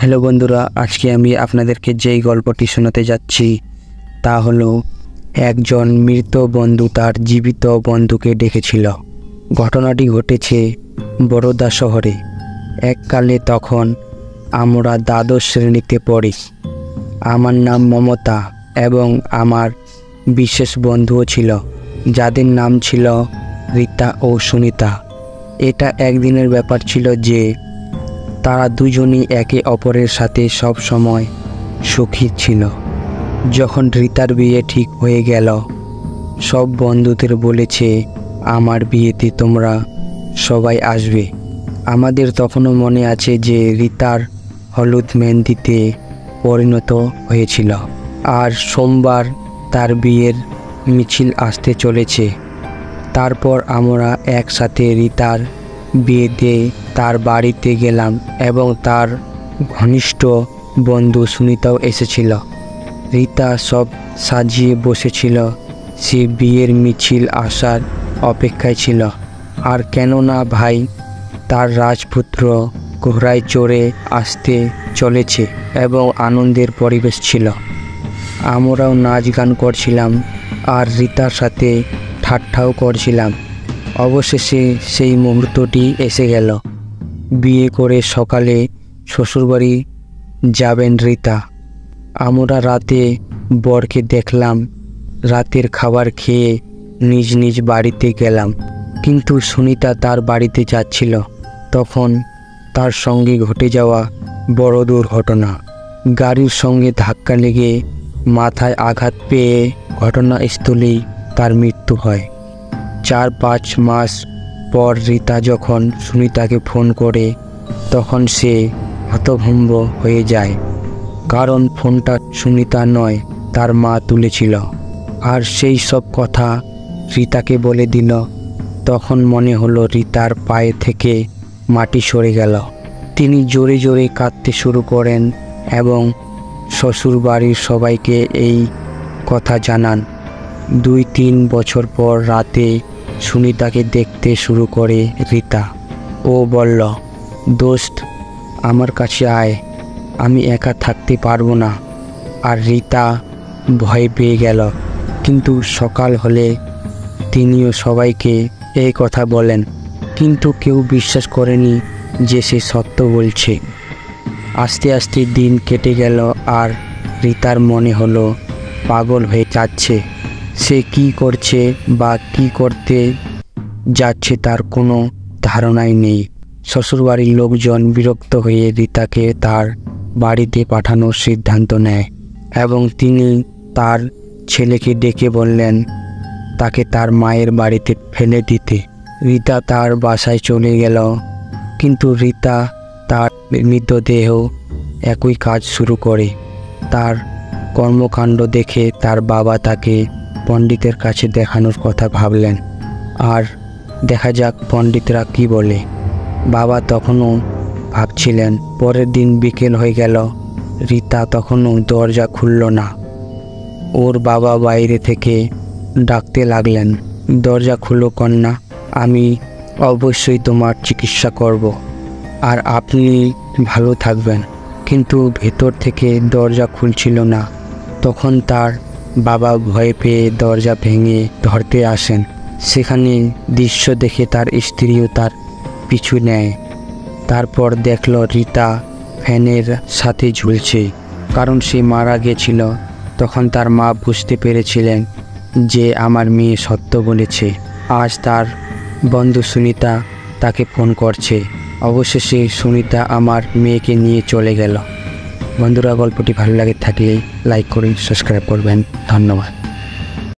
Hello বন্ধুরা, আজকে আমি আপনাদেরকে যেই গল্পটি শোনাতে যাচ্ছি তা হলো একজন মৃত বন্ধু তার জীবিত বন্ধুকে ডেকেছিল। ঘটনাটি ঘটেছে বরোদা শহরে। এককালে তখন আমরা দ্বাদশ শ্রেণীতে পড়ি। আমার নাম মমতা এবং আমার বিশেষ বন্ধুও ছিল, যাদের নাম ছিল রীতা ও সুনিতা। এটা একদিনের ব্যাপার ছিল যে তারা দুজনই একে অপরের সাথে সব সময় সুখী ছিল। যখন রীতার বিয়ে ঠিক হয়ে গেল, সব বন্ধুদের বলেছে আমার বিয়েতে তোমরা সবাই আসবে। আমাদের তখনও মনে আছে যে রীতার হলুদ মেহেন্দিতে পরিণত হয়েছিল, আর সোমবার তার বিয়ের মিছিল আসতে চলেছে। তারপর আমরা একসাথে রীতার বিয়েতে তার বাড়িতে গেলাম এবং তার ঘনিষ্ঠ বন্ধু সুনিতাও এসেছিল। রীতা সব সাজিয়ে বসেছিল, সে বিয়ের মিছিল আসার অপেক্ষায় ছিল। আর কেননা ভাই তার রাজপুত্র ঘোড়ায় চড়ে আসতে চলেছে এবং আনন্দের পরিবেশ ছিল। আমরাও নাচ গান করছিলাম আর রীতার সাথে ঠাট্টাও করছিলাম। অবশেষে সেই মুহূর্তটি এসে গেল। বিয়ে করে সকালে শ্বশুরবাড়ি যাবেন রীতা। আমরা রাতে বরকে দেখলাম, রাতের খাবার খেয়ে নিজ নিজ বাড়িতে গেলাম। কিন্তু সুনিতা তার বাড়িতে যাচ্ছিল, তখন তার সঙ্গে ঘটে যাওয়া বড় দুর্ঘটনা। গাড়ির সঙ্গে ধাক্কা লেগে মাথায় আঘাত পেয়ে ঘটনাস্থলেই তার মৃত্যু হয়। 4-5 মাস পর রীতা যখন সুনিতাকে ফোন করে, তখন সে হতভম্ব হয়ে যায়, কারণ ফোনটা সুনিতা নয়, তার মা তুলেছিল। আর সেই সব কথা রীতাকে বলে দিল। তখন মনে হলো রীতার পায়ে থেকে মাটি সরে গেল। তিনি জোরে জোরে কাঁদতে শুরু করেন এবং শ্বশুর বাড়ির সবাইকে এই কথা জানান। 2-3 বছর পর রাতে সুনিতাকে দেখতে শুরু করে রীতা। ও বলল, দোস্ত আমার কাছে আয়, আমি একা থাকতে পারবো না। আর রীতা ভয় পেয়ে গেল। কিন্তু সকাল হলে তিনিও সবাইকে এই কথা বলেন, কিন্তু কেউ বিশ্বাস করেনি যে সে সত্য বলছে। আস্তে আস্তে দিন কেটে গেল আর রীতার মনে হলো পাগল হয়ে যাচ্ছে। সে কি করছে বা কি করতে যাচ্ছে তার কোনো ধারণাই নেই। শ্বশুরবাড়ির লোকজন বিরক্ত হয়ে রীতাকে তার বাড়িতে পাঠানোর সিদ্ধান্ত নেয় এবং তিনি তার ছেলেকে ডেকে বললেন তাকে তার মায়ের বাড়িতে ফেলে দিতে। রীতা তার বাসায় চলে গেল, কিন্তু রীতা তার মৃতদেহ একই কাজ শুরু করে। তার কর্মকাণ্ড দেখে তার বাবা তাকে পণ্ডিতের কাছে দেখানোর কথা ভাবলেন। আর দেখা যাক পণ্ডিতরা কি বলে। বাবা তখনও ভাবছিলেন। পরের দিন বিকেল হয়ে গেল, রীতা তখনও দরজা খুলল না। ওর বাবা বাইরে থেকে ডাকতে লাগলেন, দরজা খুলো কন্যা, আমি অবশ্যই তোমার চিকিৎসা করব আর আপনি ভালো থাকবেন। কিন্তু ভেতর থেকে দরজা খুলছিল না। তখন তার বাবা ভয় পেয়ে দরজা ভেঙে ধরতে আসেন। সেখানে দৃশ্য দেখে তার স্ত্রীও তার পিছু নেয়। তারপর দেখল রীতা ফ্যানের সাথে ঝুলছে, কারণ সে মারা গেছিল। তখন তার মা বুঝতে পেরেছিলেন যে আমার মেয়ে সত্য বলেছে। আজ তার বন্ধু সুনিতা তাকে ফোন করছে। অবশেষে সুনিতা আমার মেয়েকে নিয়ে চলে গেল। বন্ধুরা, গল্পটি ভালো লাগে থাকলে লাইক করুন, সাবস্ক্রাইব করবেন। ধন্যবাদ।